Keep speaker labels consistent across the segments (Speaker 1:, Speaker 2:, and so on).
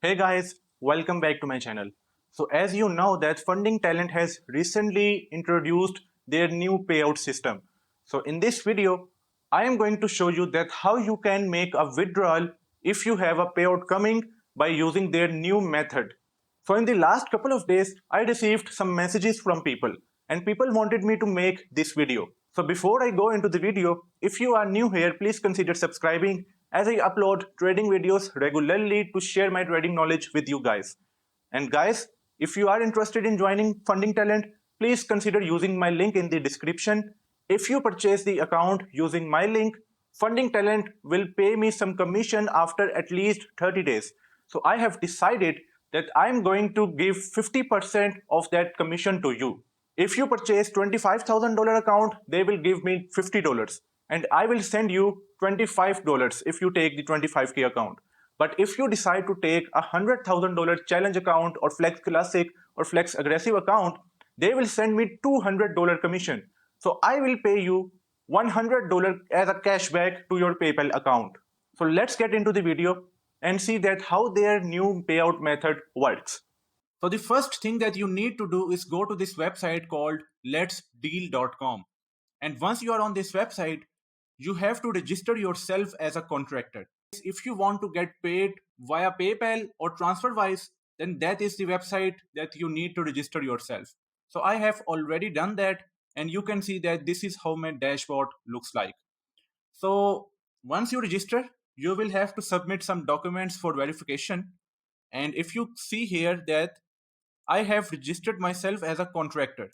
Speaker 1: Hey guys, welcome back to my channel. So as you know that Funding Talent has recently introduced their new payout system. So in this video, I am going to show you that how you can make a withdrawal if you have a payout coming by using their new method. So in the last couple of days, I received some messages from people and people wanted me to make this video. So before I go into the video, if you are new here, please consider subscribing as I upload trading videos regularly to share my trading knowledge with you guys. And guys, if you are interested in joining Funding Talent, please consider using my link in the description. If you purchase the account using my link, Funding Talent will pay me some commission after at least 30 days. So I have decided that I'm going to give 50% of that commission to you. If you purchase $25,000 account, they will give me $50 and I will send you $25 if you take the 25K account. But if you decide to take a $100,000 challenge account or flex classic or flex aggressive account, they will send me $200 commission. So I will pay you $100 as a cashback to your PayPal account. So let's get into the video and see that how their new payout method works. So the first thing that you need to do is go to this website called letsdeal.com. And once you are on this website, you have to register yourself as a contractor. If you want to get paid via PayPal or TransferWise, then that is the website that you need to register yourself. So I have already done that, and you can see that this is how my dashboard looks like. So once you register, you will have to submit some documents for verification. And if you see here that I have registered myself as a contractor.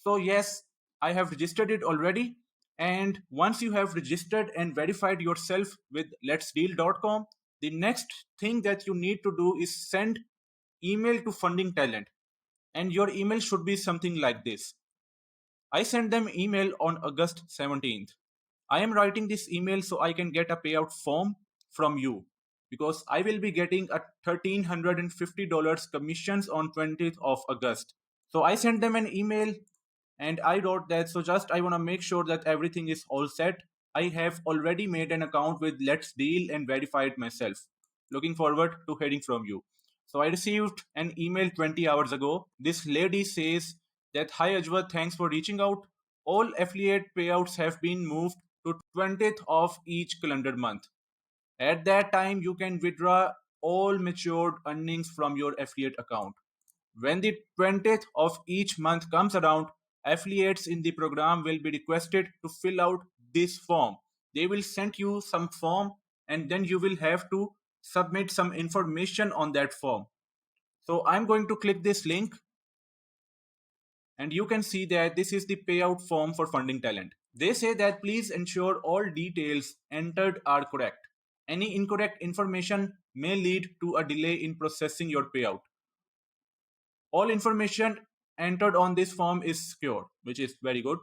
Speaker 1: So yes, I have registered it already. And once you have registered and verified yourself with letsdeal.com, the next thing that you need to do is send email to Funding Talent. And your email should be something like this. I sent them email on August 17th. I am writing this email so I can get a payout form from you because I will be getting a $1,350 commissions on 20th of August. So I sent them an email and I wrote that. So just I want to make sure that everything is all set. I have already made an account with Let's Deal and verified myself. Looking forward to hearing from you. So I received an email 20 hours ago. This lady says that, hi Ajwat, thanks for reaching out. All affiliate payouts have been moved to 20th of each calendar month. At that time, you can withdraw all matured earnings from your affiliate account. When the 20th of each month comes around, affiliates in the program will be requested to fill out this form. They will send you some form and then you will have to submit some information on that form. So I'm going to click this link and you can see that this is the payout form for Funding Talent. They say that please ensure all details entered are correct. Any incorrect information may lead to a delay in processing your payout. All information entered on this form is secure, which is very good.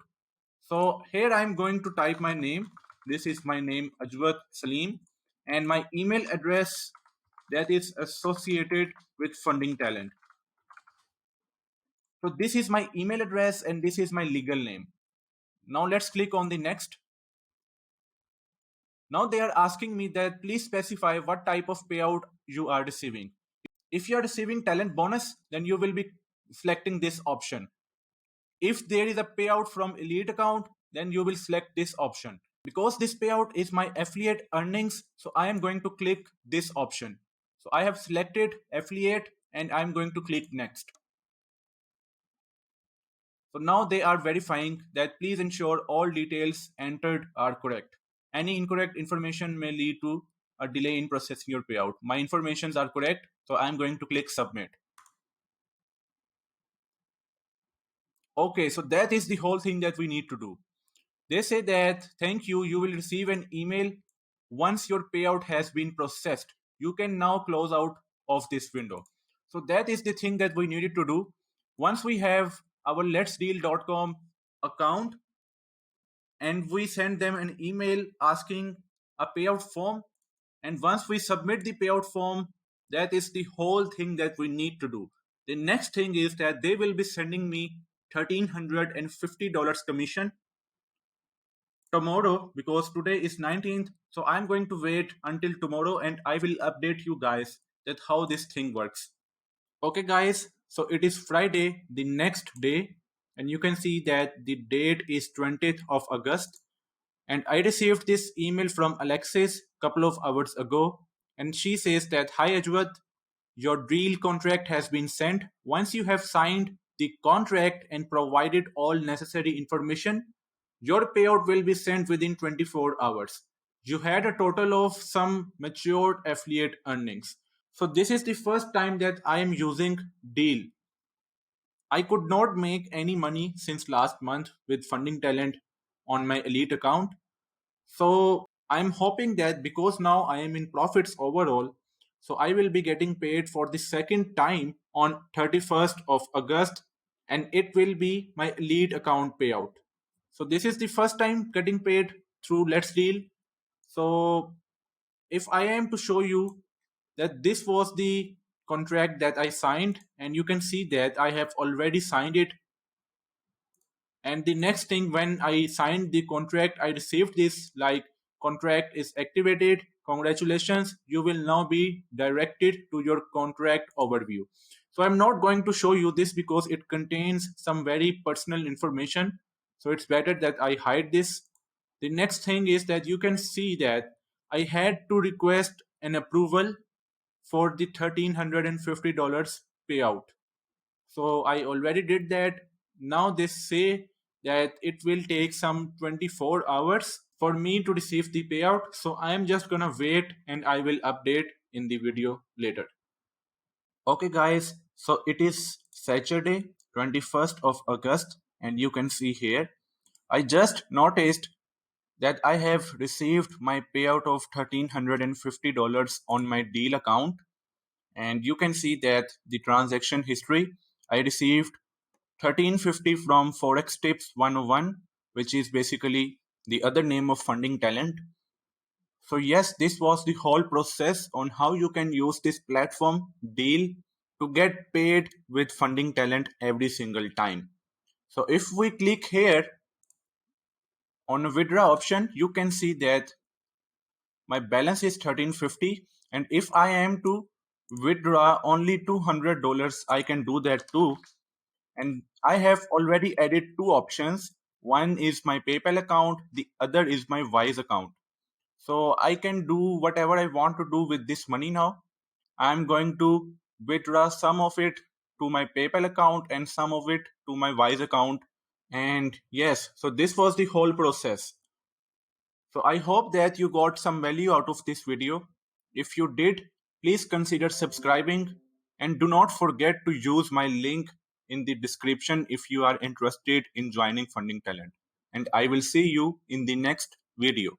Speaker 1: So here I'm going to type my name. This is my name, Ajwat Salim, and my email address that is associated with Funding Talent. So this is my email address and this is my legal name. Now let's click on the next. Now they are asking me that please specify what type of payout you are receiving. If you are receiving talent bonus, then you will be selecting this option. If there is a payout from elite account, then you will select this option. Because this payout is my affiliate earnings, so I am going to click this option. So I have selected affiliate and I'm going to click next. So now they are verifying that please ensure all details entered are correct. Any incorrect information may lead to a delay in processing your payout. My informations are correct, so I'm going to click submit. Okay, so that is the whole thing that we need to do. They say that thank you, you will receive an email once your payout has been processed. You can now close out of this window. So that is the thing that we needed to do. Once we have our letsdeal.com account and we send them an email asking a payout form, and once we submit the payout form, that is the whole thing that we need to do. The next thing is that they will be sending me $1,350 commission. tomorrow, because today is 19th. So I'm going to wait until tomorrow and I will update you guys that how this thing works. Okay guys, so it is Friday, the next day, and you can see that the date is 20th of August. And I received this email from Alexis couple of hours ago, and she says that, "Hi Ajwat, your deal contract has been sent. Once you have signed the contract and provided all necessary information, your payout will be sent within 24 hours. You had a total of some matured affiliate earnings." So this is the first time that I am using Deal. I could not make any money since last month with Funding Talent on my Elite account. So I'm hoping that because now I am in profits overall, so I will be getting paid for the second time on 31st of August, and it will be my lead account payout. So this is the first time getting paid through Let's Deal. So if I am to show you that this was the contract that I signed, and you can see that I have already signed it. And the next thing, when I signed the contract, I received this like, "Contract is activated, congratulations, you will now be directed to your contract overview." So I'm not going to show you this because it contains some very personal information, so it's better that I hide this. The next thing is that you can see that I had to request an approval for the $1,350 payout. So I already did that. Now they say that it will take some 24 hours for me to receive the payout. So I am just gonna wait and I will update in the video later. Okay guys, so it is Saturday 21st of August, and you can see here I just noticed that I have received my payout of $1,350 on my deal account, and you can see that the transaction history, I received 1350 from Forex Tips 101, which is basically the other name of Funding Talent. So yes, this was the whole process on how you can use this platform Deal to get paid with Funding Talent every single time. So if we click here on a withdraw option, you can see that my balance is 1350, and if I am to withdraw only $200, I can do that too. And I have already added two options. One is my PayPal account, the other is my Wise account. So I can do whatever I want to do with this money now. I'm going to withdraw some of it to my PayPal account and some of it to my Wise account. And yes, so this was the whole process. So I hope that you got some value out of this video. If you did, please consider subscribing and do not forget to use my link in the description if you are interested in joining Funding Talent. And I will see you in the next video.